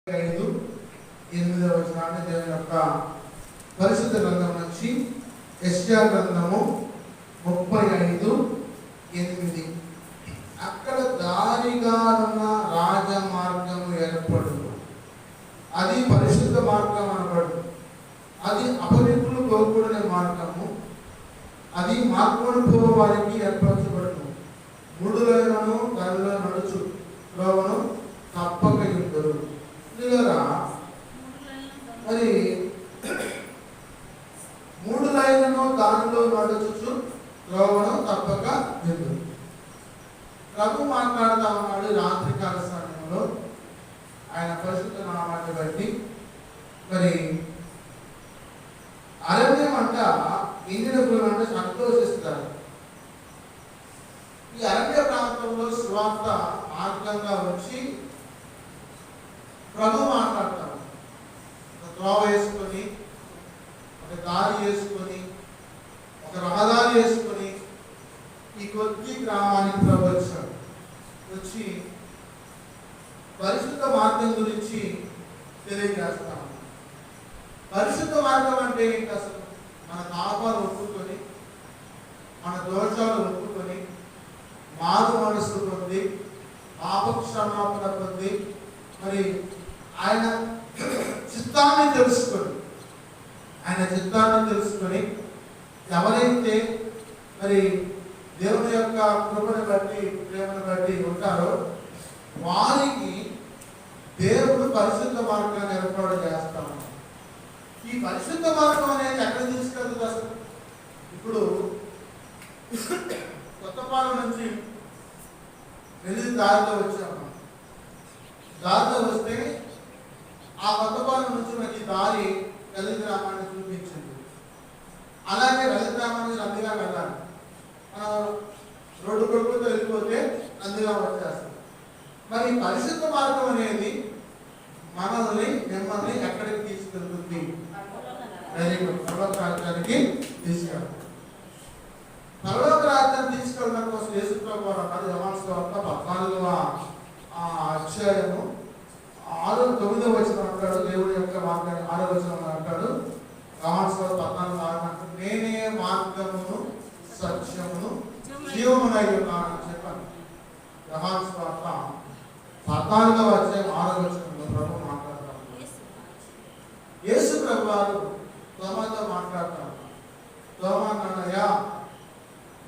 5:8 వచనాన్ని దేవుని యొక్క పరిశుద్ధ గ్రంథం నుంచి యెషయా గ్రంథము 35:8. అక్కడ దారిగా ఉన్న రాజమార్గము ఏర్పడును, అది పరిశుద్ధ మార్గం అనబడు. అది అపవిత్రులు పోకూడని మార్గము, అది మార్గమును పోవు వారికి ఏర్పరచబడును. మూడులైనను దానిలో నడుచు త్రోవను తప్పక యుందురు. మరి మూడు లైన్లను దానిలో నడుచుచు త్రోవను తప్పక యుందురు. ప్రభు మాట్లాడుతూ ఉన్నాడు రాత్రికాల సమయంలో ఆయన పరిశుద్ధ నామాన్ని బట్టి. మరి అరణ్యం అంట ఇంద్రియ అంటే సంతోషిస్తారు. ఈ అరణ్య ప్రాంతంలో సువార్త మార్గంగా వచ్చి ప్రభు మాట్లాడతారు. ఒక త్రోవ వేసుకొని, ఒక దారి వేసుకొని, ఒక రహదారి వేసుకొని ఈ కొద్ది గ్రామానికి ప్రభు వచ్చాడు. వచ్చి పరిశుద్ధ మార్గం గురించి తెలియజేస్తాము. పరిశుద్ధ మార్గం అంటే ఏంటి? అసలు మన పాపాలు ఒప్పుకొని, మన దోషాలు ఒప్పుకొని, మారు మనసు పొంది, పాప క్షమాపణ పొంది, మరి ఆయన చిత్తాన్ని తెలుసుకొని ఎవరైతే మరి దేవుని యొక్క కృపను బట్టి, ప్రేమను బట్టి ఉంటారో వారికి దేవుడు పరిశుద్ధ మార్గాన్ని ఏర్పాటు చేస్తాము. ఈ పరిశుద్ధ మార్గం అనేది ఎక్కడ తీసుకెళ్తుంది? అసలు ఇప్పుడు కొత్తపాలెం నుంచి వెళ్ళి దారిలో వచ్చాము. దారిలో వస్తే ఆ కొత్తపాలెం నుంచి మనకి దారి రలి గ్రామాన్ని చూపించింది. అలాగే రలి గ్రామాన్ని నందిగా వెళ్ళాలి. రోడ్డు కొడుకుతో వెళ్ళిపోతే నందిగా వచ్చేస్తాం. మరి పరిశుద్ధ మార్గం అనేది మనల్ని మిమ్మల్ని ఎక్కడికి తీసుకెళ్తుంది? పరలోక రాజ్యానికి తీసుకెళ్తాం. పరలోక రాజ్యాన్ని తీసుకెళ్ళడం కోసం యేసు ప్రభువు అన్నారు. యోహాను సువార్త 14వ అధ్యాయము 9వ వచనం అంటాడు. దేవుడి యొక్క మార్గాన్ని 6వ వచనం అంటాడు. యోహాను సువార్త 14:6 నేనే మార్గమును సత్యమును జీవమునై ఉన్నానని చెప్పాను. యోహాను సువార్త 14వ అధ్యాయం 6వ వచనంలో ప్రభు మాట్లాడతారు. యేసు ప్రభు వారు తోమాతో మాట్లాడతారు. తోమా అన్నయ్య,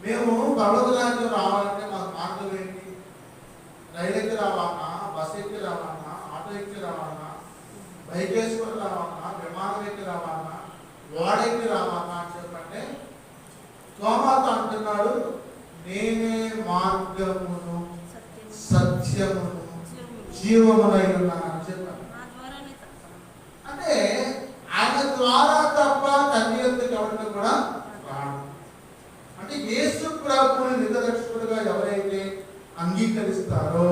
మేము పరలోక రాజ్యం రావాలంటే మాకు మార్గం ఏంటి? రైలు ఎక్కి రావాలన్నా, బస్సు ఎక్కి రావాలన్నా, ఆటో ఎక్కి రావాలన్నా, బైక్ వేసుకొని రావాలన్నా, విమానం ఎక్కి రావాలన్నా, ఓడ ఎక్కి రావాలన్నా అని చెప్పంటే తోమాతో అంటున్నాడు, నేనే మార్గమును సత్యమును జీవమునై ఉన్నానని చెప్పాను. అంటే ఆయన ద్వారా తప్ప తండ్రి యొద్దకు ఎవరికి కూడా రాడు. అంటే యేసు ప్రభువుని నిజరక్షకుడుగా ఎవరైతే అంగీకరిస్తారో,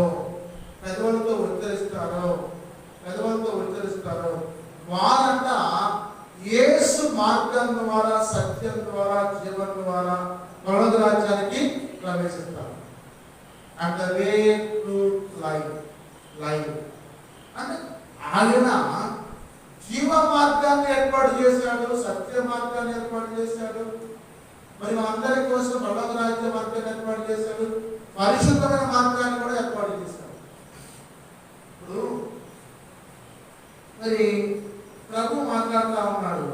పెదవులతో ఉచ్చరిస్తారో వారంట యేసు మార్గం ద్వారా, సత్యం ద్వారా, జీవం ద్వారా పరలోక రాజ్యానికి ప్రవేశిస్తారు. And the way to life అంటే ఆయన జీవ మార్గాన్ని ఏర్పాటు చేశాడు, సత్య మార్గాన్ని ఏర్పాటు చేశాడు. మరి అందరి కోసం పరలోక రాజ్య మార్గాన్ని ఏర్పాటు చేశాడు, పరిశుద్ధమైన మార్గాన్ని కూడా ఏర్పాటు చేశాడు. ఇప్పుడు మరి ప్రభు మాట్లాడుతూ ఉన్నాడు,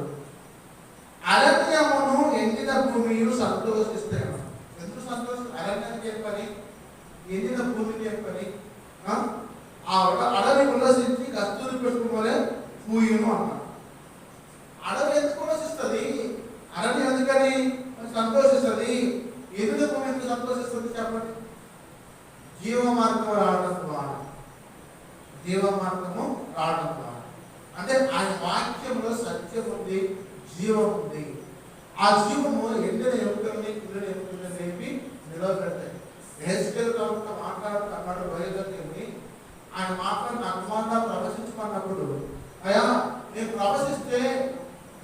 అరణ్యమును ఎండిన భూమియు సంతోషిస్తాయి. ఎందుకు సంతోషం? అరణ్యానికి ఏం పని? ఎండిన భూమికి ఏం పని? ఆ అడవి ఉల్లసించి కస్తూరి పెట్టుకోలే పూయును అన్నాడు. అడవి ఎందుకు ఉల్లసిస్తుంది? అరణ్యం ఎందుకని సంతోషిస్తుంది? ఎందుకు భూమి ఎందుకు సంతోషిస్తుంది చెప్పండి? జీవ మార్గము రావడం ద్వారా. అంటే ఆయన వాక్యంలో సత్యం ఉంది, జీవం ఉంది. ఆ జీవము ఎండిన ఎముకల్ని, కుళ్ళిన ఎముకల్ని లేపి నిలబెడతాయి. హెస్కేల్ ప్రవక్త మాట్లాడుతున్నాడు వైద్యుని. ఆయన మాట్లాడి నా కుమారుడా ప్రవశించుకున్నప్పుడు, అయ్యా నేను ప్రవశిస్తే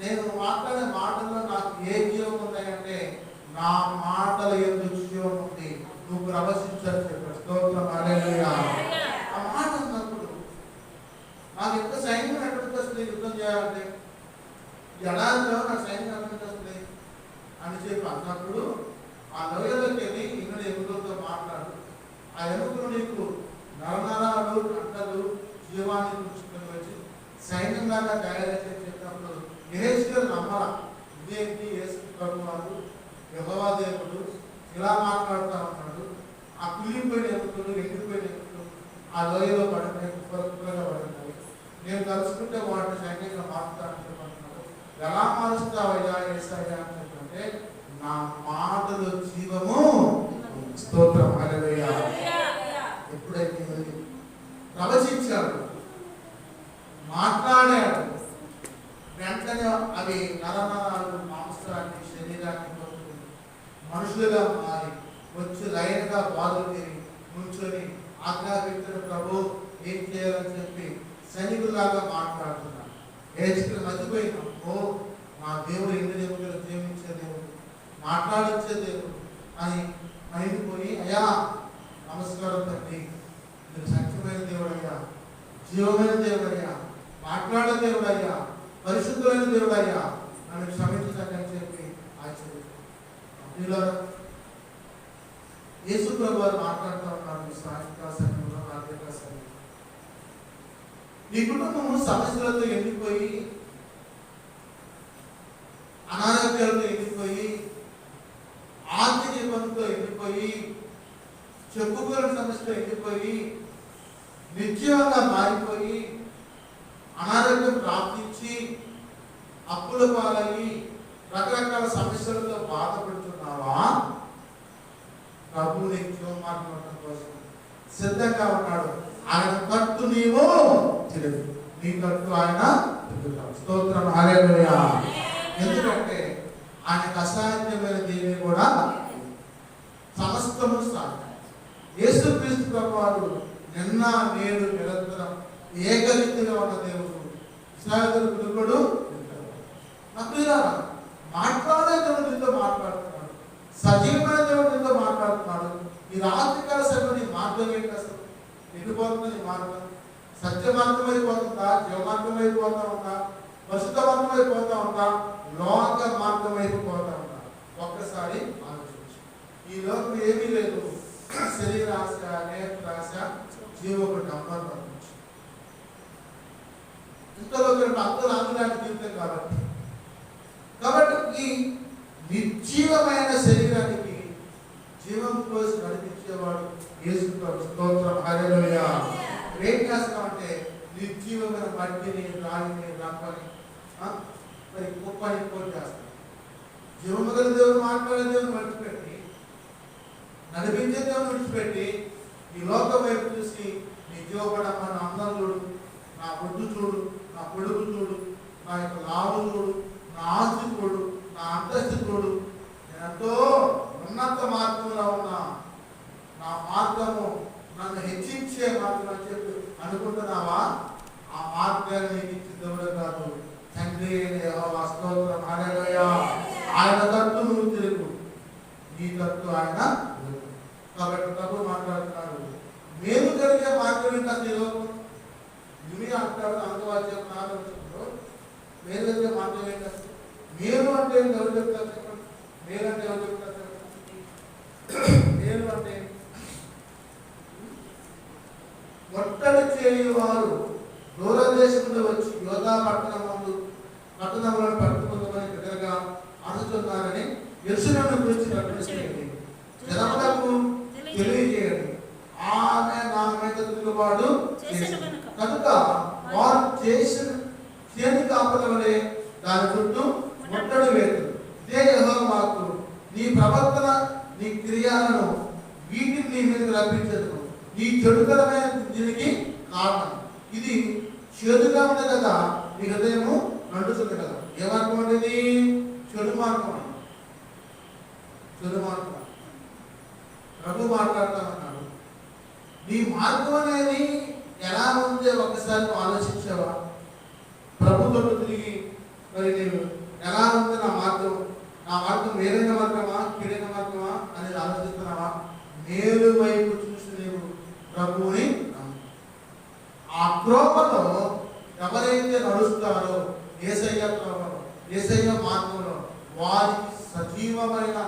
నేను మాట్లాడే మాటల్లో నాకు ఏ జీవం ఉన్నాయంటే నా మాటల యందు జీవం ఉంది, నువ్వు ప్రవశించని చెప్పాడు. స్తోత్రం హల్లెలూయా. ఆ మాట ఉన్నప్పుడు నాకు యొక్క సైన్యం ఎక్కడికి వస్తుంది యుద్ధం చేయాలంటే? ఎడారిలో నా సైన్యం ఎక్కడికి వస్తుంది అని చెప్పి అన్నప్పుడు ఆ లోయలోకి వెళ్ళి ఇంకా ఎముకలతో మాట్లాడు, ఆ ఎముకలు నీకు నరనరాలు కంటలు జీవాన్ని పుచ్చుకొని వచ్చి సైన్యంలాగా తయారు చేసి చెప్పినప్పుడు యెహెజ్కేలు నమ్మల. ఇదేంటి యేసు ప్రభు వారు యెహోవా దేవుడు ఇలా మాట్లాడుతూ ఉన్నాడు. ఆ కుళ్ళిపోయిన ఎముకలు ఎండిపోయిన ఎముకలు ఆ లోయలో పడినాయి, కుప్పలుగా పడినాయి. నేను తలుచుకుంటే వాటిని సైన్యంగా మారుతానని చెప్పంటున్నాడు. ఎలా మారుస్తావయ్యా యేసయ్యా అని చెప్పంటే, నా మాటలు జీవము. స్తోత్రం హల్లెలూయా. ఎప్పుడైతే ప్రవచించాడు, మాట్లాడాడు, వెంటనే అవి నరనరాలు మాంసాన్ని శరీరాన్ని పొందుకుని మనుషులుగా మారి వచ్చి లైన్గా బాధలు తిరిగి నుంచొని ఆజ్ఞాపించిన ప్రభు ఏం చేయాలని చెప్పి సైనికులాగా మాట్లాడుతున్నాడు. యెహెజ్కేలు మర్చిపోయినా, ఓ మా దేవుడు ఎన్ని దేవుడు జీవించే దేవుడు, మాట్లాడించే దేవుడు అని మైండిపోయి, అయ్యా నమస్కారం తండ్రి, మీరు సత్యమైన దేవుడు అయ్యా, జీవమైన దేవుడు అయ్యా, మాట్లాడే దేవుడు అయ్యా, పరిశుద్ధమైన దేవుడు అయ్యా, నన్ను క్షమించండి అని చెప్పి ఆశ్చర్యం. యేసు ప్రభు వారు మాట్లాడుతూ ఉన్నారు సాయంకాల సమయంలో, రాత్రికాల సమయంలో. నీ కుటుంబము సమస్యలతో ఎండిపోయి, అనారోగ్యాలతో ఎండిపోయి, ఆర్థిక ఇబ్బందులతో ఎండిపోయి, చెప్పుకోలేని సమస్యతో ఎండిపోయి, నిర్జీవంగా మారిపోయి, అనారోగ్యం ప్రాప్తించి, అప్పుల పాలయ్యి, రకరకాల సమస్యలతో బాధపడుతున్నావా? ప్రభు నీకు జీవమార్గం ఉండడం కోసం సిద్ధంగా ఉన్నాడు. ఆయన కట్టు నీవు తెలియదు, నీ కట్టు ఆయన తిరుగుతాడు. స్తోత్రం హల్లెలూయా. ఎందుకంటే ఆయనకు అసాధ్యమైన దేని కూడా సమస్తము సాధ్యం. యేసుక్రీస్తు ప్రభువారు నిన్న నేడు నిరంతరం ఏకరీతిగా ఉన్న దేవుడు. ఇశ్రాయేలు పిలుపుడు మాట్లాడే దేవుడు నీతో మాట్లాడుతున్నాడు, సజీవమైన దేవుడు నీతో మాట్లాడుతున్నాడు. ఈ రాత్రికాల సమయంలో నీ మార్గం ఏంటి? అసలు ఎటుపోతుంది నీ మార్గం? సత్య మార్గం అయిపోతుందా? జీవ మార్గం అయిపోతా ఉందా? పరిశుద్ధ మార్గం అయిపోతా ఉందా? లోక మార్గం అయిపోతా ఉందా? ఒక్కసారి ఆలోచించు. ఈ లోకం ఏమీ లేదు, శరీరాశ, నేత్రాశ, జీవపు డంబం. ఇంతలో అందరూ అందులాంటి జీవితం కాబట్టి ఈ నిర్జీవమైన శరీరానికి జీవం పోసి నడిపించేవాడు యేసు ప్రభు. స్తోత్రం హల్లెలూయా. ఏం చేస్తామంటే నిర్జీవమైన మట్టిని, రాయిని, రంపని, మరి కుప్పని పోటీ చేస్తాం. జీవము గల దేవుడు, మాట్లాడే దేవుడు విడిచిపెట్టి, నడిపించే దేవుడు విడిచిపెట్టి, ఈ లోకం వైపు చూసి నీ జీవపడమ్మ, నా అందం చూడు, నా ఒడ్డు చూడు, నా పొడుగు చూడు, నా యొక్క లాభం చూడు, నా ఆస్తి చూడు, నా అంతస్తు చూడు, నేను ఎంతో ఉన్నత మార్గంలో ఉన్నా, నా మార్గము నన్ను హెచ్చించే మార్గం అని చెప్పి అనుకుంటున్నావా? ఆ మార్గాన్ని నీకు ఇచ్చిన దేవుడే కాదు, తండ్రి యెహోవా. స్తోత్రం హల్లెలూయా. ఆయన తట్టు నువ్వు తిరుగు, నీ తట్టు ఆయన. కాబట్టి ప్రభు మాట్లాడుతున్నాడు, మేము జరిగే మార్గం ఏంటి? అసలు ఈ లోకం ఇవి అంటాడు అంగవాచ్యం ఆలోచించు. మేలు జరిగే మార్గం ఏంటి? అసలు మేలు అంటే ఎవరు చెప్తారు చెప్పండి? మేలు అంటే ఎవరు చెప్తారు చెప్పండి? మేలు అంటే ఒట్టడి చేయవారు దూరదేశంలో వచ్చి యోధా పట్టణంలో పట్టుకుందామని దగ్గరగా అనుచున్నారని యెరూషలేమును గురించి ప్రకటించండి, జనములకు తెలియజేయండి. ఆమె నా మీద తిరుగుబాటు కనుక వారు చేసిన చేతి కాపల వలె దాని చుట్టూ ముట్టడి వేరు. ఇదే యెహోవాకు నీ ప్రవర్తన, నీ క్రియలను వీటిని నీ మీదకి రప్పించదు. నీ చెడుతరమైన దీనికి కారణం ఇది. చెడుగా ఉంది కదా, నీ హృదయము నడుస్తుంది కదా. ఏ మార్గం అనేది? చెడు మార్గం. చెడు మార్గం. ప్రభు మాట్లాడుతూ ఉన్నాడు, నీ మార్గం అనేది ఎలా ఉందో ఒకసారి ఆలోచించావా? ప్రభుత్వం తిరిగి మరి నేను ఎలా ఉంది నా మార్గం? నా మార్గం మేలైన మార్గమా, కీడైన మార్గమా అనేది ఆలోచిస్తున్నావా? మేలు వైపు చూసి నీవు ప్రభువుని ఆ కృపలో నడుస్తారో యేసయ్య త్రోవలో, యేసయ్య మార్గంలో, వారికి సజీవమైన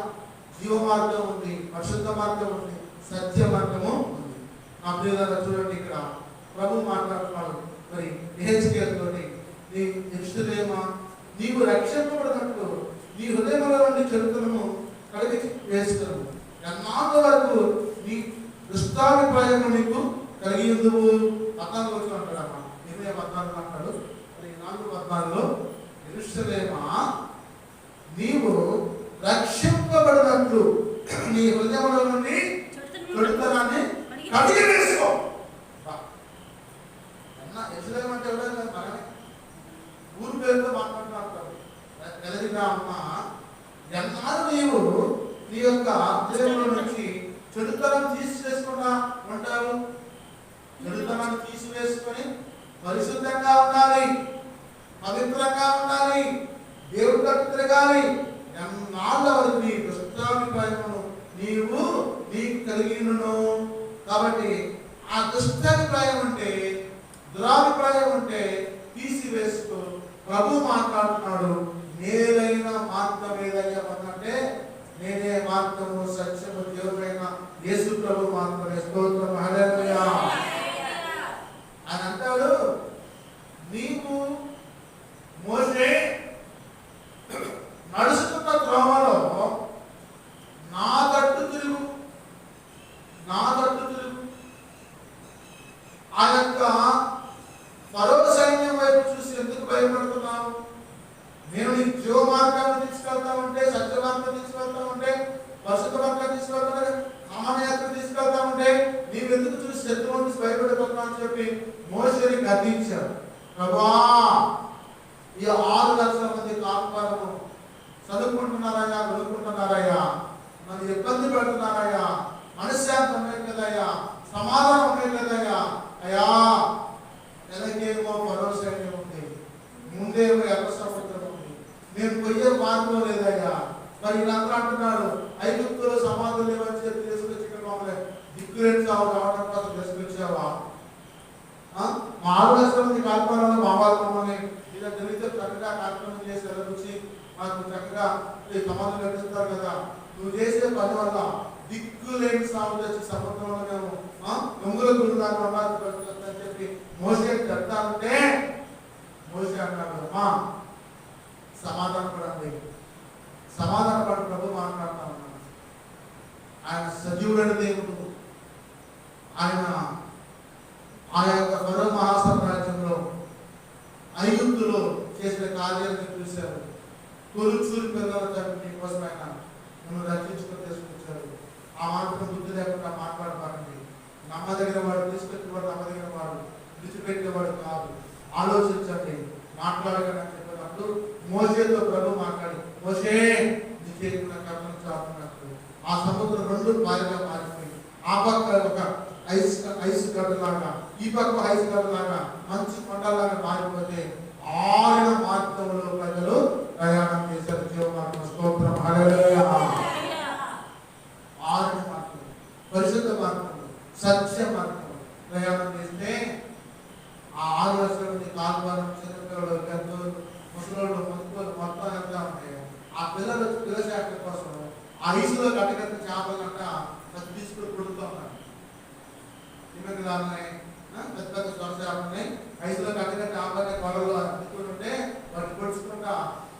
జీవ మార్గం ఉంది, పరిశుద్ధ మార్గం ఉంది, సత్య మార్గము ఉంది. నా ప్రియులారా చూడండి, ఇక్కడ ప్రభు మాట్లాడుతున్నాడు మరి యెహెజ్కేలు తోటి, నీ యెరూషలేమా నీవు రక్షింపబడినట్లు నీ హృదయంలో నుండి చెడుతనము కడిగి వేసుకును, ఎన్నాళ్ళ వరకు నీ దుష్టాభిప్రాయము నీకు కలిగి ఉందువు. 14 వచ్చిన అంటాడమ్మా, 14 అంటాడు. మరి 4:14 యెరూషలేమా నీవు రక్షింపబడినట్లు నీ హృదయంలో నుండి చెడుతనాన్ని కడిగి వేసుకో. యెరూషలేము అంటే ఎవరైనా మనమే ఊరు పేరుతో మాట్లాడుతున్నారు. ఎదరిగా అమ్మ, ఎన్నాళ్ళు నీవు నీ యొక్క హృదయంలో నుంచి చెడుతనం తీసివేసుకున్నా ఉంటావు. చెడుతనాన్ని తీసివేసుకొని పరిశుద్ధంగా ఉండాలి, పవిత్రంగా ఉండాలి, దేవుడితో తిరగాలి. ఎన్నాళ్ళ వరకు నీ దుష్టాభిప్రాయమును నీవు నీకు కలిగినను. కాబట్టి ఆ దుష్టాభిప్రాయం అంటే, దురాభిప్రాయం అంటే తీసివేసుకో. ప్రభు మాట్లాడుతున్నాడు, నేనైన మార్గం ఏదయ్యా అన్నట్టే, నేనే మార్గము సత్యము దేవుడైన యేసు ప్రభు మాత్రమే. స్తోత్రం, హల్లెలూయా. అని అంటాడు, నీవు మోషే నడుస్తున్న త్రోవలో నా తట్టు తిరుగు, నా తట్టు తిరుగు. ఆ యొక్క ఫరో సైన్యం వైపు చూసి ఎందుకు భయపడుతున్నావు? నేను నీకు జీవ మార్గాన్ని తీసుకెళ్తామంటే, సత్య మార్గం తీసుకెళ్తామంటే, పరిశుద్ధ మార్గం తీసుకెళ్తామంటే, సామాన్య యాత్ర తీసుకెళ్తామంటే నీవెందుకు చూసి శత్రువుని చూసి భయపడిపోతున్నావు అని చెప్పి మోషేని గద్దించాడు. ప్రభా, ఈ 6 లక్షల మంది కాపుకారము చదువుకుంటున్నారయ్యా, వెలుకుంటున్నారయ్యా, నన్ను ఇబ్బంది పెడుతున్నారయ్యా, మనశ్శాంతి ఉన్నాయి కదయ్యా, సమాధానం ఉన్నాయి కదయ్యా. అయ్యా, వెనకేమో ఫరో సైన్యం ఉంది, ముందేమో ఎర్ర సముద్రం ఉంది, మేము పోయే మార్గం లేదయ్యా. మరి వీళ్ళందరూ అంటున్నాడు, ఐగుప్తులో సమాధులు లేవని చెప్పి తీసుకొచ్చి ఇక్కడ మమ్మల్ని దిక్కులేని సాగు రావడం కోసం తీసుకొచ్చావా? మా 6 లక్షల మంది కార్యక్రమంలో మా వాళ్ళు మమ్మల్ని ఇలా జరిగితే చక్కగా కార్యక్రమం చేసి వెళ్ళొచ్చి మాకు చక్కగా సమాధులు కట్టిస్తారు కదా. నువ్వు చేసే పని వల్ల దిక్కులేని సాగు తెచ్చి సముద్రంలో మేము దొంగల గురుదాన్ని అని చెప్పి మోసే చెప్తానంటే, మోసే అన్నాడు, అమ్మా సమాధానపడండి, సమాధానపడి ప్రభు మాట్లాడుతా ఉన్నాడు. ఆయన సజీవుడైన దేవుడు. ఆయన ఆ యొక్క ఫరో మహాసామ్రాజ్యంలో ఐగుప్తులో చేసిన కార్యాలను చూశారు. తొలిచూరి పిల్లల తండ్రి కోసం ఆయన నన్ను రక్షించుకొని తీసుకొచ్చారు. ఆ మాత్రం బుద్ధి లేకుండా మాట్లాడబాకండి. నమ్మదగిన వాడు తీసుకొచ్చేవాడు, నమ్మదగిన వాడు విడిచిపెట్టేవాడు కాదు. ఆలోచించండి, మాట్లాడగలని చెప్పినప్పుడు మోషేతో ప్రభు మాట్లాడి, మోషే నీ చేతున్న కర్మను చాపున్నట్టు ఆ సముద్రం 2 పాయలుగా మారిపోయి, ఆ పక్క ఒక ఐస్ గడ్డలాగా, ఈ పక్క ఐస్ గడ్డలాగా, మంచి కొండలాగా మారిపోతే ఆరిన మార్గంలో ప్రజలు ప్రయాణం చేశారు. జీవ మార్గం. స్తోత్రం, హల్లెలూయా. ఆరిన మార్గం, పరిశుద్ధ మార్గం, సత్య మార్గం ప్రయాణం చేస్తే ఆ 6 లక్షల మంది కాల్వారం, చిన్నపిల్లలు, పెద్దలు, ముసలోళ్ళు, ముసలోళ్ళు మొత్తం ఎంత ఉంటాయి. ఆ పిల్లలు పిల్లశాఖ కోసం ఆ ఐసులో గట్టగట్ట చేపలంట తీసుకుని కొడుతూ ఉన్నారు. నిమ్మకాయలున్నాయి, పెద్ద పెద్ద సొరచేపలున్నాయి, ఐసులో గట్టగట్ట ఆపనే కొడలు అందుకుంటుంటే వాటిని పొడుచుకుంటా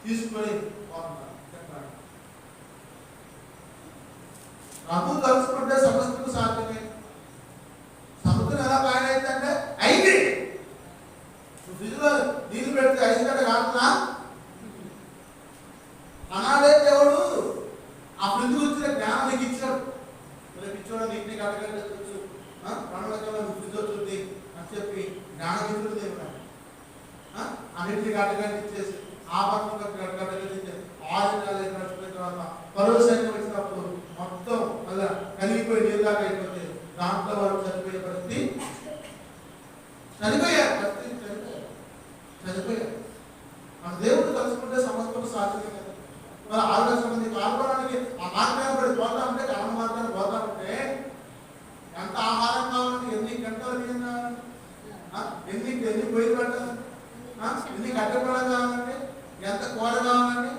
తీసుకొని పోతున్నారు. చెప్పండి, ప్రభు తలుచుకుంటే సమస్తకు సాధ్యమే. సముద్రం ఎలా పైన అయితే అయింది. ఫ్రిడ్జ్లో నీళ్ళు పెడితే ఐస్ గడ్డ కాదునా? అనాడే దేవుడు ఆ ఫ్రిడ్జ్ వచ్చిన జ్ఞానం నీకు ఇచ్చాడు. పిచ్చోడు నీటిని గడ్డగట్టచ్చు, పండుగ ఫ్రిడ్జ్ వచ్చింది అని చెప్పి జ్ఞానం ఇచ్చాడు దేవుడు. అన్నింటినీ గడ్డగట్టి ఇచ్చేసి ఆ పక్కన గడ్డగట్టి 6 నెలలు నడిచిపోయిన తర్వాత ఫరో సైన్యం వచ్చినప్పుడు మొత్తం అలా కలిగిపోయి నీరులాగా అయిపోతే దాంట్లో వారు చనిపోయే పరిస్థితి, చనిపోయారు. మన దేవుడు తలుచుకుంటే సమస్తం సాధ్యమే కదా. మరి 6 లక్షల మంది పాల్గొనడానికి ఆ మార్గాన్ని పడి పోతా ఉంటే, గమన మార్గాన్ని పోతా ఉంటే ఎంత ఆహారం కావాలంటే ఎన్ని గంటలు ఎన్ని పొయ్యి పెట్టాలి? ఎన్ని కట్టెపడం కావాలండి, ఎంత కూర కావాలండి,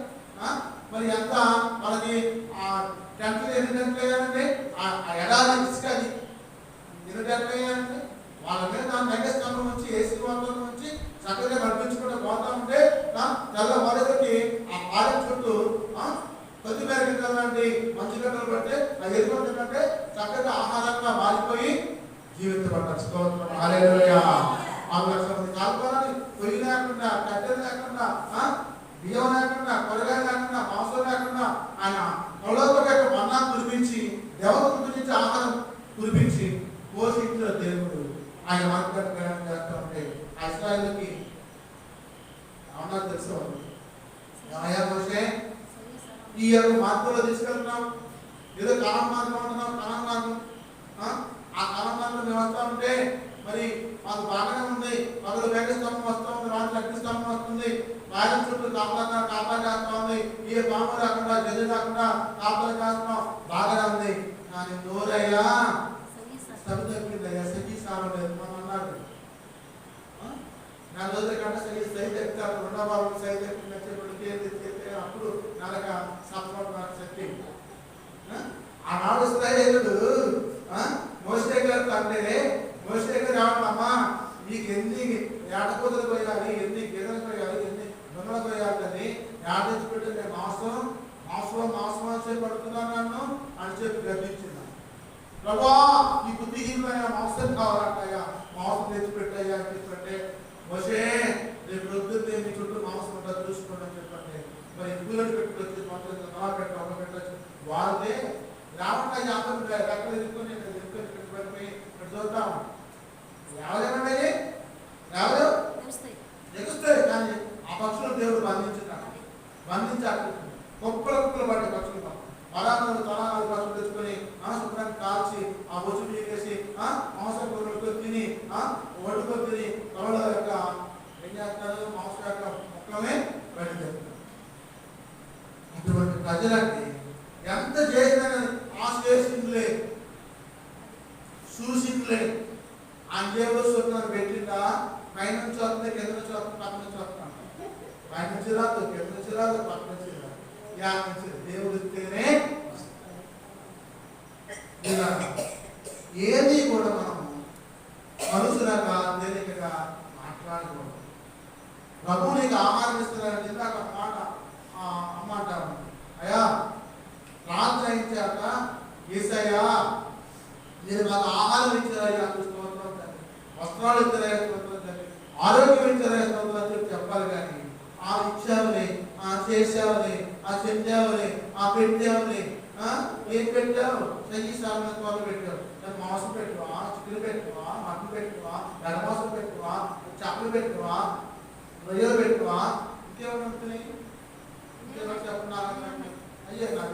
మరి ఎంత వాళ్ళకి టెంట్లు ఎన్ని టెంట్లు వేయాలండి, ఎడారి ఇసుక అది ఎన్ని టెంట్లు వేయాలండి. వాళ్ళ మీద నైవేస్తంభం నుంచి ఏసీ వందల నుంచి చక్కగా నడిపించుకుంటూ పోతా ఉంటే తెల్ల వాడేసరికి ఆ పాడెం చుట్టూ కొద్ది మేరకు లాంటి మంచి గంటలు పడితే అది ఎదుగుతుందంటే చక్కగా ఆహారంగా మారిపోయి జీవించబడ్డారు. స్తోత్రం హల్లెలూయా. 6 లక్షల మంది కాల్పోవాలి, పొయ్యి లేకుండా, కట్టెలు లేకుండా, బియ్యం లేకుండా, కూరగాయలు లేకుండా, మాంసం లేకుండా ఆయన పరలోకపు మన్నా కురిపించి దేవతల గురించి ఆహారం కురిపించి పోషించిన దేవుడు ఆయన మార్గాన్ని ప్రయాణం చేస్తూ ఉంటే ఆ ఇశ్రాయేలుకి అవునా తెలుసు ఈ యొక్క మార్గంలో తీసుకెళ్తున్నాం. ఏదో కాలం మార్గం ఉంటున్నాం, కాలం మార్గం ఆ కాలం మార్గం మేము వస్తూ ఉంటే మరి మాకు బాగానే ఉంది. పగలు వేగ స్తంభం వస్తూ ఉంది, రాత్రి అగ్ని స్తంభం వస్తుంది, వారం చుట్టూ కాపలా కాస్తా ఉంది, ఏ పాము రాకుండా జల్లి రాకుండా కాపలా కాస్తున్నాం, బాగానే ఉంది. కానీ నోరయ్యా సభ తప్పిందయ్యా, సజీ సారం లేదు మనం అన్నాడు. నా రోజు కంటే సైజ్ ఎక్కుతారు, 2వ భాగం సైజ్ ఎక్కితే అప్పుడు నరక సంవత్సరం నాకు శక్తి. ఆనాడు ఇశ్రాయేలుడు మోషే గారు అంటే మోషే గారు ఏమన్నా మీకు ఎన్ని ఏటపోతలు పోయాలి, ఎన్ని గీతలు పోయాలి, ఎన్ని దొంగలు పోయాలి అని ఏటెచ్చి పెట్టి నేను మాంసం పడుతున్నాను నన్ను అని చెప్పి గర్భించింది. ప్రభా ఈ బుద్ధిహీనమైన మాంసం కావాలంటాయా, మాంసం తెచ్చిపెట్టాయా అని చెప్పంటే మోషే రేపు రొద్దుతే మీ చుట్టూ మాంసం ఉంటుంది చూసుకోండి అని చెప్పండి. మరి ఎందుకులను పెట్టుకొచ్చి పెట్టచ్చు వారిదే రావట యాభై రెక్కలు ఎదుర్కొని పడిపోయి చూద్దాం ఎవరేమండి ఎవరు ఎగుస్తాయి. కానీ ఆ పక్షులు దేవుడు బంధించాడు. కుక్కలు పడ్డ పక్షులు తలాలు పక్షులు తెచ్చుకొని శుభ్రాన్ని కాల్చి ఆ బొచ్చు చేసి మాంసం కూరలతో తిని ఒడ్డుతో తిని తొలల యొక్క ఏం చేస్తారు, మాంసం యొక్క ముక్కలనే బయటకు. అటువంటి ప్రజలకి ఎంత చేసినా ఆశ్లేషించలే చూసిందిలే. అంజేలో సొంత పెట్టిందా పైన నుంచి వస్తుంది, కింద నుంచి వస్తుంది, పక్క నుంచి వస్తున్నాను, పైన నుంచి రాదు, కింద నుంచి రాదు, పక్క నుంచి రాదు, యా నుంచి దేవుడు ఇస్తేనే ఏది కూడా మనం మనుషులుగా తేలికగా మాట్లాడకూడదు. ప్రభు నీకు ఆహారం ఇస్తున్నారని ఇందాక మాట అమ్మ అంటారు, అయ్యా రాత్రి అయించాక ఏసయ్యా మీరు మాకు ఆహారం ఇచ్చారయ్యా స్తోత్రం తండ్రి, వస్త్రాలు ఇచ్చారయ్యా స్తోత్రం తండ్రి, ఆరోగ్యం ఇచ్చారయ్యా స్తోత్రం చెప్పి చెప్పాలి. కానీ ఆ ఇచ్చావని, ఆ చేసావని, ఆ చెందావని, ఆ పెట్టావని, ఏం పెట్టావు, సయ్యి సాధన పెట్టావు, మాంసం పెట్టువా, చికెన్ పెట్టువా, మటన్ పెట్టువా, గడమాసం పెట్టువా, చేపలు పెట్టువా, రొయ్యలు పెట్టువా, ఇంకేమైనా ఉంటున్నాయి, ఇంకేమైనా చెప్పండి అయ్యే నాకు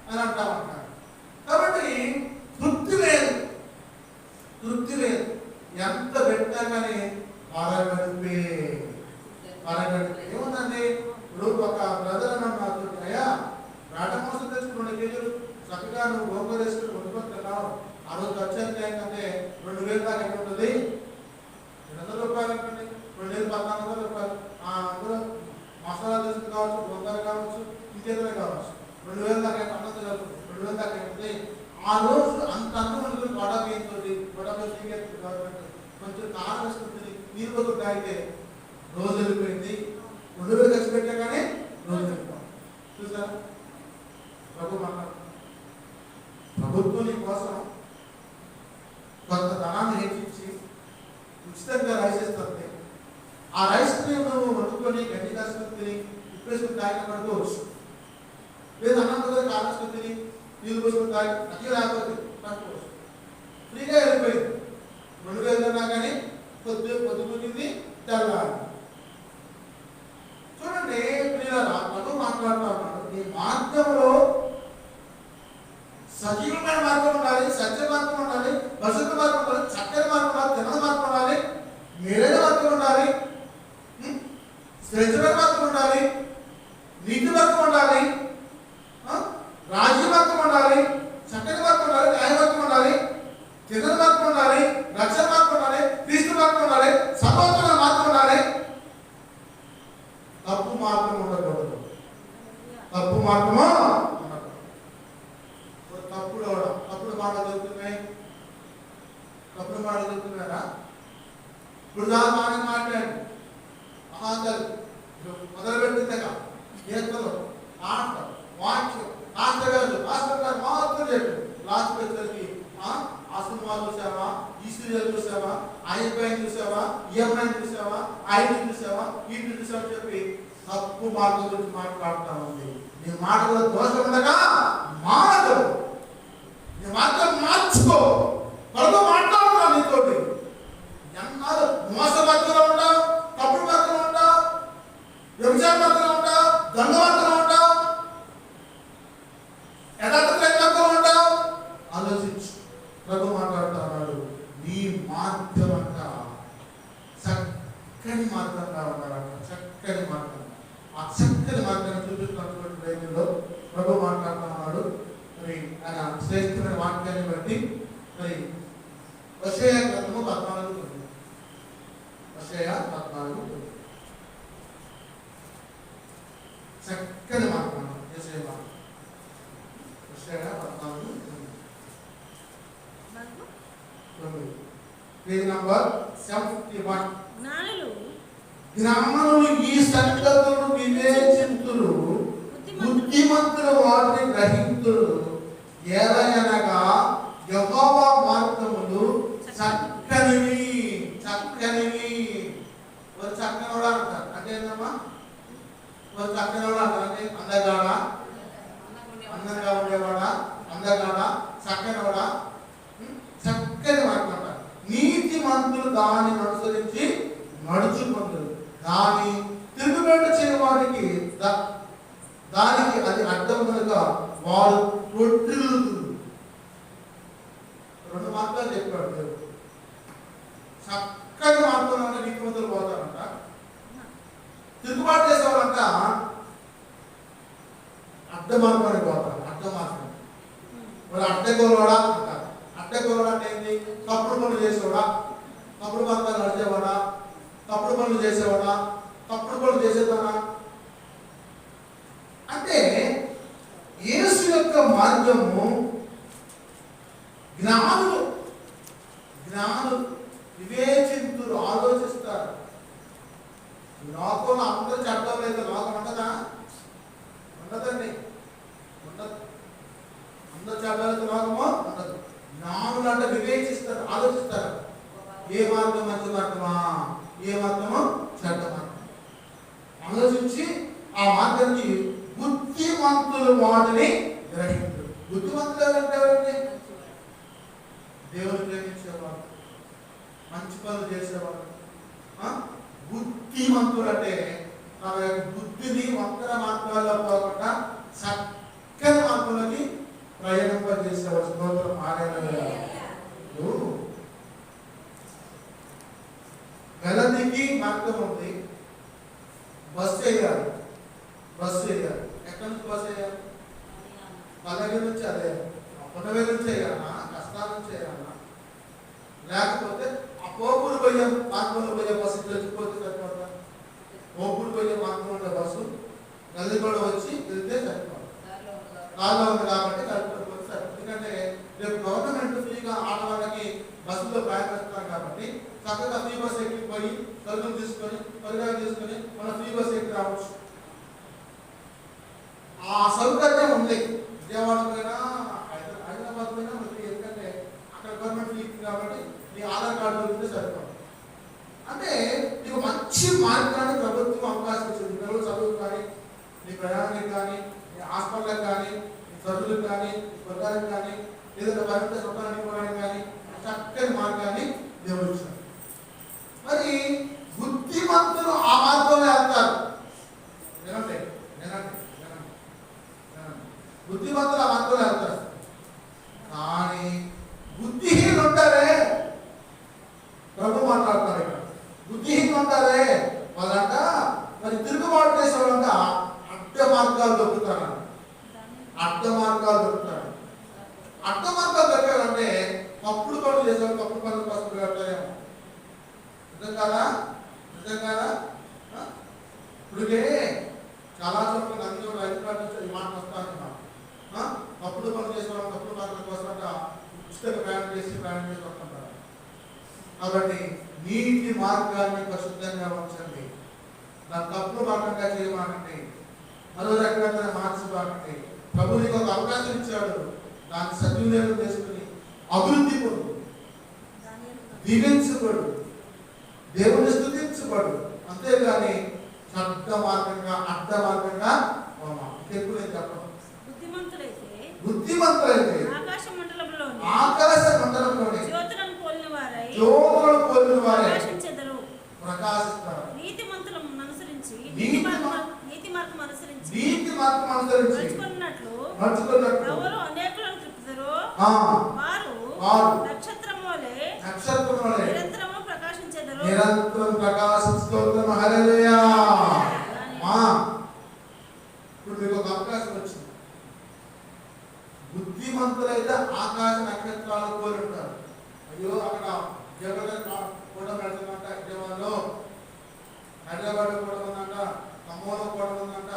అని అంటామంటారు. కాబట్టి తృప్తి లేదు. ఎంత పెట్టినా కానీ పరగడిపే ఏముందండి. ఇప్పుడు ఒక బ్రదర్ అన్నాడు, అయ్యా వేట మోసం తెచ్చుకుని 2 కేజీలు చక్కగా నువ్వు గోంగూర వేసుకుని కొనుక్కొస్తున్నావు, ఆ రోజు ఖర్చు ఎంత ఏంటంటే 2000 దాకా ఎంత ఉంటుంది, 200 రూపాయలు ఉంటుంది, 1400 రూపాయలు. అందులో మసాలా దోశలు కావచ్చు, గోంగూర కావచ్చు, ఇంకేదైనా కావచ్చు, 2000 దాకా అన్నంత కలుపు 2000 దాకా ఉంటుంది. ఆ రోజు అంత అన్నం గొడవతోటి గవర్నమెంట్ కొంచెం కారం వేసుకుంటుంది, నీరు బదులు తాగితే రోజు వెళ్ళిపోయింది. 2000 ఖర్చు పెట్టా కానీ రోజు వెళ్ళిపోయింది. చూసారా ప్రభు మాట్లాడు. ప్రభుత్వం నీ కోసం కొంత ధనాన్ని హెచ్చించి ఉచితంగా రైస్ ఇస్తుంది. ఆ రైస్ నువ్వు వండుకొని గడ్డి కాసుకొని తిని ఉప్పేసుకుని తాగిన పడుకోవచ్చు, లేదు అన్నంతో కాసుకొని తిని నీళ్ళు పోసుకుని తాగి అదే రాకపోతే పడుకోవచ్చు. ఫ్రీగా వెళ్ళిపోయింది. 2000 అన్నా కానీ పొద్దుకుంది తెల్లాలి. చూడండి ప్రభు మాట్లాడుతూ ఉన్నాడు, నీ మార్గంలో సజీవమైన మార్గం ఉండాలి, సత్య మార్గం ఉండాలి, పరిశుద్ధ మార్గం ఉండాలి, చక్కని మార్గం ఉండాలి, తిన్న మార్గం ఉండాలి, మేలైన మార్గం ఉండాలి, శ్రేష్టమైన మార్గం ఉండాలి, నీతి మార్గం ఉండాలి, రాజ్య మార్గం ఉండాలి, చక్కని మార్గం ఉండాలి, న్యాయ మార్గం ఉండాలి, తిన్న మార్గం ఉండాలి, రక్షణ మార్గం ఉండాలి, క్రీస్తు మార్గం ఉండాలి, సర్వోత్తమ మార్గం ఇప్పుడు దాకా బాగానే మాట్లాడి మహాతలు మొదలుపెట్టిందక గీతలు ఆట వాక్యం మాస్టర్ గారు మాత్రం చెప్పి లాస్ట్ వచ్చేసరికి ఆ సినిమా చూసావా, ఈ సీరియల్ చూసావా, ఐపై చూసావా, ఈఎంఐ చూసావా, ఐటీ చూసావా, ఈటీ చూసావా చెప్పి తప్పు మార్గం గురించి మాట్లాడుతూ ఉంది. నీ మాటలో దోషం ఉండగా మానదు, నీ మార్గం మార్చుకో. త్వరగా మాట్లాడుతున్నా నీతోటి. ఎన్నాళ్ళు మోస మార్గంలో ఉంటావు, తప్పుడు మార్గంలో ఉంటావు, వ్యభిచార మార్గంలో ఉంటావు, దొంగ మార్గంలో ఉంటావు, యథార్థంగా ఉంటావు. ఆలోచించు. ప్రభు మాట్లాడుతూ ఉన్నాడు, నీ మార్గం అంట చక్కని మార్గంగా ఉన్నాడంట. చక్కని మార్గం, ఆ చక్కని మార్గాన్ని చూపిస్తున్నటువంటి టైంలో ప్రభు మాట్లాడుతూ ఉన్నాడు. మరి ఆయన శ్రేష్టమైన వాక్యాన్ని బట్టి మరి యెషయా గ్రంథము 14 యెషయా 14 చక్కని మార్గం. యెషయా 14 పేజీ నంబర్ 71. జ్ఞానులు ఈ సంగతులను వివేచింతురు, బుద్ధిమంతులు వాటిని గ్రహింతురు. ఏలయనగా యెహోవా మార్గములు చక్కనివి. చక్కనివి ఒక చక్కనోడా అంటారు. అంటే ఏంటమ్మా? ఒక చక్కనోడా అంటారు అంటే అందగాడా, అందంగా ఉండేవాడా, అందగాడా, చక్కనోడా, చక్కని మార్గం అంటారు. నీతి మంతులు దాన్ని అనుసరించి నడుచుకుంటారు, దాని తిరుగుబాటు చేయవారికి దానికి అది అడ్డం కనుక వారు తొట్టిల్లుతురు. 2 మార్గాలు చెప్పాడు దేవుడు. చక్కని మార్గంలో నీతి మంతులు పోతారంట, తిరుగుబాటు చేసేవాళ్ళంట అడ్డ మార్గానికి పోతారు. అడ్డ మార్గం మరి అడ్డగోలవాడా అంటారు. అడ్డగోలవాడా అంటే ఏంటి? తప్పుడు పనులు చేసేవాడా, తప్పుడు మార్గాలు నడిచేవాడా, తప్పుడు పనులు చేసేవాడా, తప్పుడు పనులు చేసేవాడా. అంటే యేసు యొక్క మార్గము జ్ఞానులు వివేచింతులు, ఆలోచిస్తారు. లోకంలో అందరూ చట్టం లేదు. లోకం ఉండదా? ఉండదండి, ఉండదు. అందరూ చట్టాలైతే లోకమో ఉండదు. జ్ఞానులు అంటే వివేచిస్తారు, ఆలోచిస్తారు. ఏ మార్గం మంచి మార్గమా, ఏ మార్గమో చెడ్డ మార్గం ఆలోచించి ఆ మార్గాన్ని బుద్ధిమంతులు వాటిని గ్రహించారు. బుద్ధిమంతులు ఎవరంటే దేవుని ప్రేమించేవారు, మంచి పనులు చేసేవారు. బుద్ధిమంతులు అంటే తమ యొక్క బుద్ధిని వంకర మార్గాల్లో పోకుండా చక్కని మార్గంలోకి ప్రయాణింపజేసేవారు. స్తోత్రం. గలతికి మార్గం ఉంది, బస్సు వేయాలి. ఎక్కడి నుంచి బస్సు వేయాలి? పల్లకి నుంచి అదే పునవే నుంచి వేయాలన్నా, కష్టాల నుంచి వేయాలన్నా, లేకపోతే ఆ పోపుడు పోయే మార్గంలో పోయే బస్సు తెచ్చిపోతే సరిపోతా? పోపుడు పోయే మార్గంలో బస్సు గల్లిగూడ వచ్చి వెళ్తే సరిపోదు. కాల్లో ఉంది కాబట్టి కలుపుకోకపోతే సరిపోతుంది. ఎందుకంటే రేపు గవర్నమెంట్ ఫ్రీగా ఆడవాళ్ళకి బస్సులో ప్రయాణిస్తున్నారు కాబట్టి చక్కగా ఫ్రీ బస్ ఎక్కిపోయి సరుకులు తీసుకొని పరిగాలు తీసుకొని మన ఫ్రీ బస్ ఎక్కి రావచ్చు. ఆ సౌకర్యం ఉంది. విజయవాడ పోయినా హైదరాబాద్ పోయినా మనకి, ఎందుకంటే అక్కడ గవర్నమెంట్ ఫ్రీ కాబట్టి నీ ఆధార్ కార్డు ఉంటే సరిపోదు. అంటే నీకు మంచి మార్గాన్ని ప్రభుత్వం అవకాశం ఇచ్చింది. పిల్లలు చదువు కానీ, నీ ప్రయాణానికి కానీ, నీ హాస్పిటల్కి కానీ, నీ సరుకులకు కానీ, నీ స్వర్గానికి కానీ, ఏదైనా భరించ స్వప్నానికి పోవడానికి కానీ చక్కని మార్గాన్ని దేవుడు ఇచ్చాడు. మరి బుద్ధిమంతులు ఆ మార్గంలో వెళ్తారు. వినండి. బుద్ధిమంతులు ఆ మార్గంలో వెళ్తారు. కానీ బుద్ధిహీనులు ఉంటారే, ప్రభు మాట్లాడతారు ఇక్కడ. బుద్ధిహీనులు ఉంటారే వాళ్ళంట మరి తిరుగుబాటు చేసేవాళ్ళంట అడ్డ మార్గాలు దొరుకుతారు. అడ్డ మార్గాలు దొరకాలంటే తప్పుడు పనులు చేసేవాళ్ళు తప్పుడు పనులు కోసం పెడతారేమో. నిజం కాదా? ఇప్పుడుకే చాలా చోట్ల అందరూ రైతు కార్డు నుంచి ఈ మాట వస్తాను. తప్పుడు పనులు చేసేవాళ్ళు తప్పుడు మార్గం కోసం ఉచితంగా ప్రయాణం చేసి వస్తుంటారు. కాబట్టి నీతి మార్గం మార్గాన్ని పరిశుద్ధంగా ఉంచండి. దాని తప్పులు మార్గంగా చేయమాకండి, మరో రకంగా మార్చబాకండి. ప్రభు నీకు ఒక అవకాశం ఇచ్చాడు, దాన్ని సద్వినియోగం చేసుకుని అభివృద్ధి పొందు, దీవించబడు, దేవుని స్తుతించబడు. అంతేగాని శబ్ద మార్గంగా అడ్డ మార్గంగా ఎక్కువ నేను చెప్పను. బుద్ధిమంతులైతే ఆకాశ మండలంలోని జ్యోతులను పోలిన వారై ప్రకాశిస్తారు. నీతి మార్గం అనుసరించి నడుచుకున్నట్లు ఎవరు అనేకులను త్రిప్పుతారో వారు నక్షత్రం వలె నిరంతరం ప్రకాశించెదరు. హల్లెలూయా. ఇప్పుడు మీకు ఒక అవకాశం వచ్చింది. బుద్ధిమంతులైతే ఆకాశ నక్షత్రాలు పోలి ఉంటారు. అయ్యో అక్కడ కూడా పెడుతుందంట, విజయవాడలో, హైదరాబాద్ కూడా ఉందంట, ఖమ్మంలో కూడా ఉందంట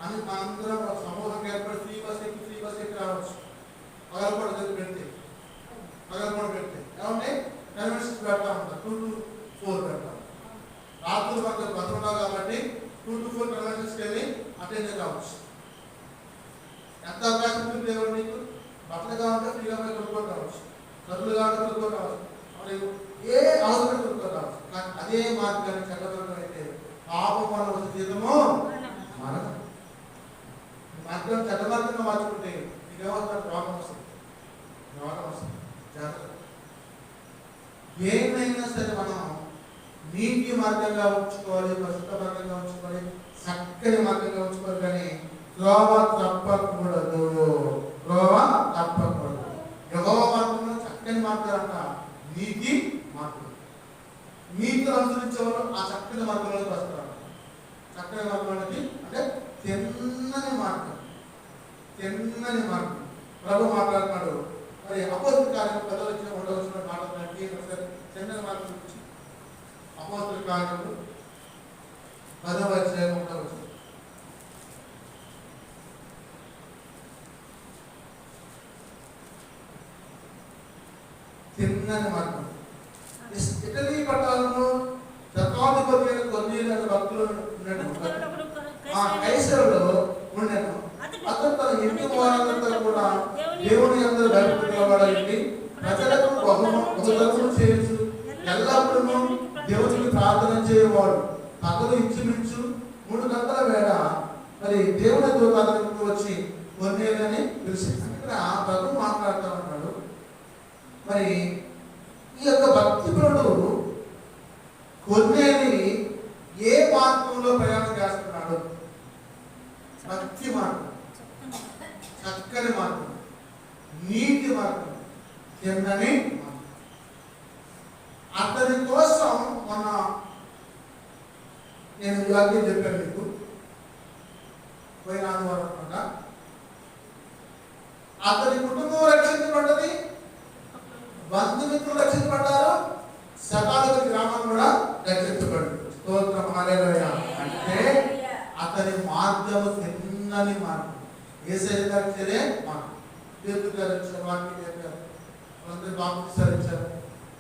అని మనందరం ఒక సమూహం ఏర్పడి ఫ్రీ బస్ ఎక్కి రావచ్చు. పగలపూట పెడితే ఏమంటే కన్వెన్షన్ పెడతా ఉంటారు. 2 to 4 పెడతాం. రాత్రులు మనకు బస్ ఉండాలి కాబట్టి 2 to 4 కన్వెన్షన్స్కి వెళ్ళి అటెండ్ కావచ్చు. ఎంత అవకాశం ఉంటుంది దేవుడు నీకు. బట్టలు కావాలంటే ఫ్రీగా పోయి కొనుక్కొని రావచ్చు, చదువులు కావాలంటే కొనుక్కొని రావచ్చు, మరియు ఏ అవసరం కొనుక్కొని రావచ్చు. కానీ అదే మార్గాన్ని చెడ్డవర్గం అయితే పాపం వల్ల వచ్చే జీతము మరణం. మార్గం చెడ్డవర్గంగా మార్చుకుంటే నీకేమవుతుంది? రోగం వస్తుంది. జాగ్రత్త. ఏమైనా సరే మనం నీతి మార్గంగా ఉంచుకోవాలి, పరిశుద్ధ మార్గంగా ఉంచుకోవాలి, చక్కని మార్గంగా ఉంచుకోవాలి. కానీ త్రోవ తప్పకూడదు. యెహోవా మార్గంలో చక్కని మార్గాలంట నీతి మార్గం. నీతిని అనుసరించేవాళ్ళు ఆ చక్కని మార్గంలోకి వస్తారు. చక్కని మార్గంలోకి అంటే తిన్నని మార్గం. ప్రభు మాట్లాడుతున్నాడు. మరి అపోస్తల కార్యం 10వ అధ్యాయం 1వ వచనంలో మాట్లాడుతున్నాడు. తిన్నని మార్గం గురించి అపోస్తల కార్యములు 10వ అధ్యాయం 1వ వచనం. తిన్నని మార్గం. ఇటలీ పట్టణంలో శతాధిపతి అయిన కొర్నేలియు భక్తులు ఉన్నాడు. కైసరులో ఉండెను. అతను తన ఇంటి వారందరితో కూడా దేవుని యందు భక్తి గలవాడై ప్రజలకు బహుధనము చేయొచ్చు, ఎల్లప్పుడూ దేవునికి ప్రార్థన చేయవాడు. పగలు ఇంచుమించు 3 గంటల వేళ మరి దేవుని దూత అతనికి వచ్చి కొర్నేలియుని పిలిచింది. ఇక్కడ ప్రభు మాట్లాడుతూ ఉన్నాడు. మరి ఈ యొక్క భక్తిపరుడు కొర్నేలి ఏ మార్గంలో ప్రయాణం చేస్తున్నాడు? భక్తి మార్గం, చక్కని మార్గం, నీతి మార్గం, తిన్నని మార్గం. అతని కోసం మొన్న నేను ఇలాగే చెప్పాను మీకు, పోయిన ఆదివారం అనమాట. అతని కుటుంబం రక్షించబడ్డది, బంధుమిత్రులు రక్షించబడ్డారు, శతాధిపతి గ్రామం కూడా రక్షించబడింది. స్తోత్రం, హల్లెలూయా. అంటే అతని మార్గము తిన్నని మార్గం. యేసయ్య గారి మార్గం. పేతురు గారు ఇచ్చారు, వాక్యం చెప్పారు, వాళ్ళందరూ బాప్తిసాలు ఇచ్చారు,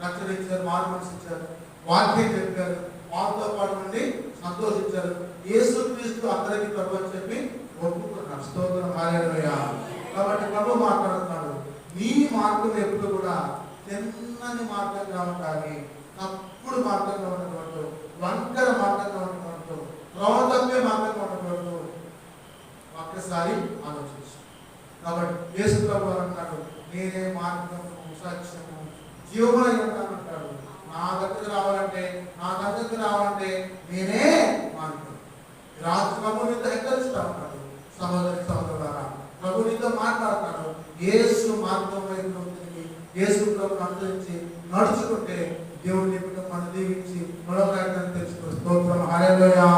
రక్షణ ఇచ్చారు, మారు మనసు ఇచ్చారు, వాక్యం చెప్పారు, వాళ్ళతో పాటు నుండి సంతోషించారు. యేసుక్రీస్తు అందరికీ ప్రభు అని చెప్పి ఒప్పుకున్నారు. స్తోత్రం, హల్లెలూయా. కాబట్టి ప్రభు మాట్లాడుతున్నాడు, నీ మార్గం ఎప్పుడు కూడా తిన్నని మార్గంగా ఉండాలి. తప్పుడు మార్గంగా ఉండకూడదు, వంకర మార్గంగా ఉండకూడదు, త్రోవ మార్గంగా ఉండకూడదు. ఒక్కసారి ఆలోచించు. కాబట్టి యేసు ప్రభు అంటున్నాడు, నేనే మార్గము, సత్యము, జీవమై ఉంటానంటాడు. నా దగ్గరికి రావాలంటే నేనే మార్గం. రాజు ప్రభు నీతో హెచ్చరిస్తా ఉన్నాడు. సహోదరులారా, ప్రభు నీతో మాట్లాడుతున్నాడు. యేసు మార్గం వైపు తిరిగి యేసు ప్రభువును అనుసరించి నడుచుకుంటే దేవుడిని మనం దీవించి మరో ప్రయత్నం తెలుసుకోవచ్చు. స్తోత్రం, హల్లెలూయా.